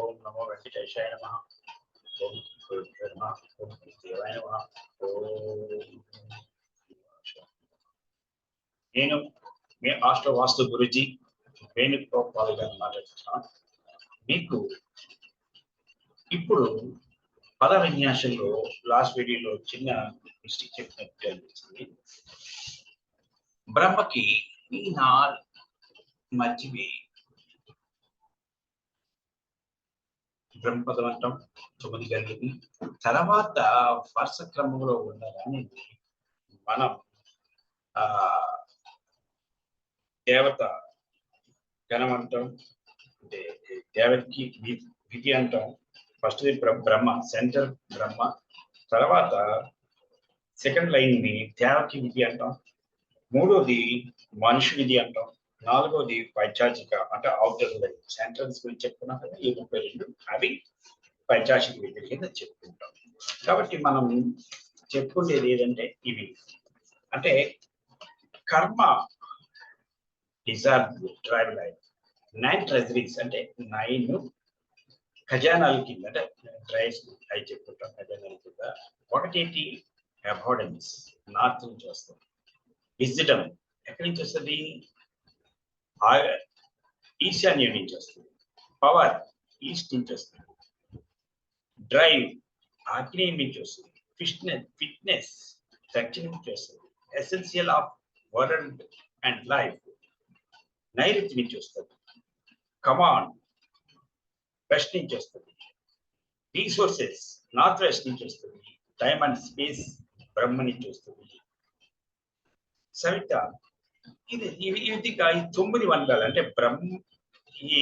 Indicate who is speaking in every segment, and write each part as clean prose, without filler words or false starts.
Speaker 1: ఓం నమో వెంకటేశాయ నమః. ఓం గురుభ్యో నమః. ఓం దేవాయ నమః. నేను మీ ఆస్ట్రో వాస్తు గురుజీ వేణుగోపాల్ గారిని మాట్లాడుతున్నాను. మీకు ఇప్పుడు పద విన్యాసంలో లాస్ట్ వీడియోలో చిన్న మిస్టేక్ చెప్పినట్టు అనిపిస్తుంది. బ్రహ్మకి ఈ మధ్యమే బ్రహ్మపదం అంటాం, 9 కలిగింది. తర్వాత వరుస క్రమంలో ఉండాలని మనం దేవత గణం అంటాం, అంటే దేవతకి విధి అంటాం. ఫస్ట్ బ్రహ్మ, సెంటర్ బ్రహ్మ. తర్వాత సెకండ్ లైన్ ని దేవకి విధి అంటాం. మూడోది మనుషు విధి అంటాం. నాలుగోది పైచాచిక అంటే అవుటర్ లైన్. సెంట్రల్స్ గురించి చెప్పుకున్నాం కదా, ఈ 32 అవి పైచాచిక విధి కింద చెప్పుకుంటాం. కాబట్టి మనం చెప్పుకునేది ఏదంటే ఇవి అంటే కర్మ డిజార్వ్ ట్రైబల్ లైఫ్, 9 ట్రెజరీస్ అంటే 9 ఖజానాల కింద, అంటే ట్రైస్ అవి చెప్పుకుంటాం ఖజానాల కింద. ఒకటి అబార్డెన్స్, నార్త్ నుంచి వస్తుంది. విజ్డమ్ ఎక్కడి నుంచి వస్తుంది? ఈశాన్యం నుంచి వస్తుంది. పవర్ ఈస్ట్ నుంచి వస్తుంది. డ్రైవ్ ఆగ్నేయం నుంచి వస్తుంది. ఫిట్నెస్ దక్షిణం నుంచి వస్తుంది. Essential of world and life నైరుతి నుంచి వస్తుంది. కమాండ్ వెస్ట్ నుంచి వస్తుంది. రీసోర్సెస్ నార్త్ వెస్ట్ నుంచి వస్తుంది. టైమ్ అండ్ స్పేస్ బ్రహ్మ నుంచి వస్తుంది. సవిత ఇది ఈ 9 వర్గాలు అంటే బ్రహ్మ, ఈ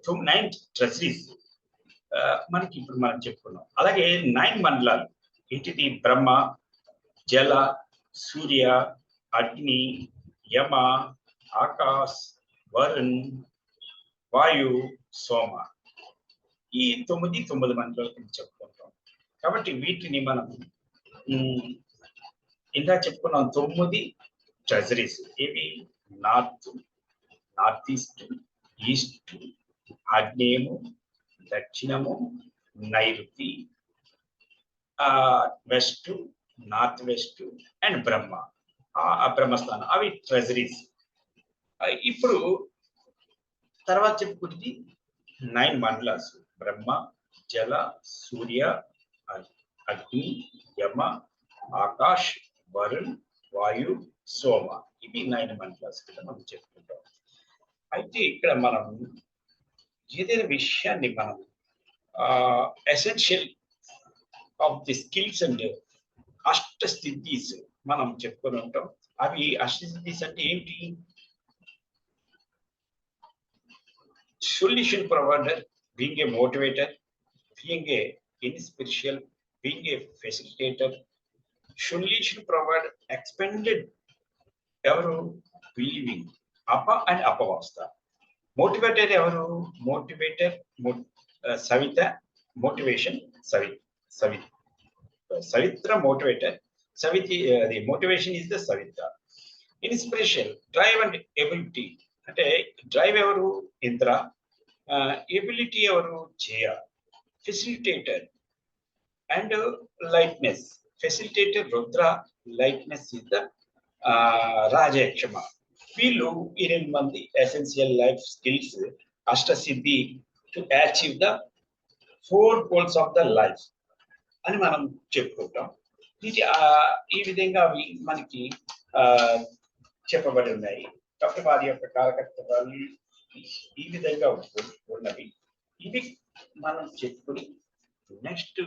Speaker 1: 9 ట్రెజరీస్ మనకి ఇప్పుడు మనం చెప్పుకున్నాం. అలాగే 9 మండలాలు ఇంటిది బ్రహ్మ, జల, సూర్య, అగ్ని, యమ, ఆకాశ్, వరుణ్, వాయు, సోమ. ఈ 9 మండలాల కింద చెప్పుకుంటాం. కాబట్టి వీటిని మనం ఇందా చెప్పుకున్నాం 9 ట్రెజరీస్. ఇవి నార్త్ ఈస్ట్, ఈస్ట్, ఆగ్నేయము, దక్షిణము, నైరుతి, వెస్ట్, నార్త్ వెస్ట్ అండ్ బ్రహ్మ, బ్రహ్మస్థానం. అవి ట్రెజరీస్. ఇప్పుడు తర్వాత చెప్పుకుంది 9 మండలాస్: బ్రహ్మ, జల, సూర్య, అగ్ని, యమ, ఆకాష్, వరుణ్, వాయు, సోమ. ఇవి 9 మండలాస్ కింద మనం చెప్పుకుంటాం. అయితే ఇక్కడ మనం ఏదైనా విషయాన్ని మనం essential of the skills and అష్టసిద్ధీస్ మనం చెప్పుకొని ఉంటాం. అవి అష్టసిద్ధీస్ అంటే ఏంటి? Solution provider, being a motivator, being a inspiration, being a facilitator. Solution provider expended ఎవరు? బిలీవింగ్, అప అండ్ అపవాస్త. మోటివేటర్ ఎవరు? Motivator Savita, motivation Savitra motivator, అది motivation is the Savita. Inspiration, drive and ability అంటే డ్రైవ్ ఎవరు? ఇంద్ర, ఎబిలిటీ ఎవరు? Jaya. Facilitator and lightness, facilitator Rudra, lightness is the రాజయక్షమ. వీళ్ళు 8 మంది ఎసెన్షియల్ లైఫ్ స్కిల్స్, అష్టసిద్ధి to achieve the 4 poles of the life అని మనం చెప్పుకుంటాం. ఈ విధంగా అవి మనకి చెప్పబడి ఉన్నాయి. కాబట్టి వారి యొక్క కాలకర్తవ్యాలు ఈ విధంగా ఉన్నవి. ఇది మనం చెప్పుకుని నెక్స్ట్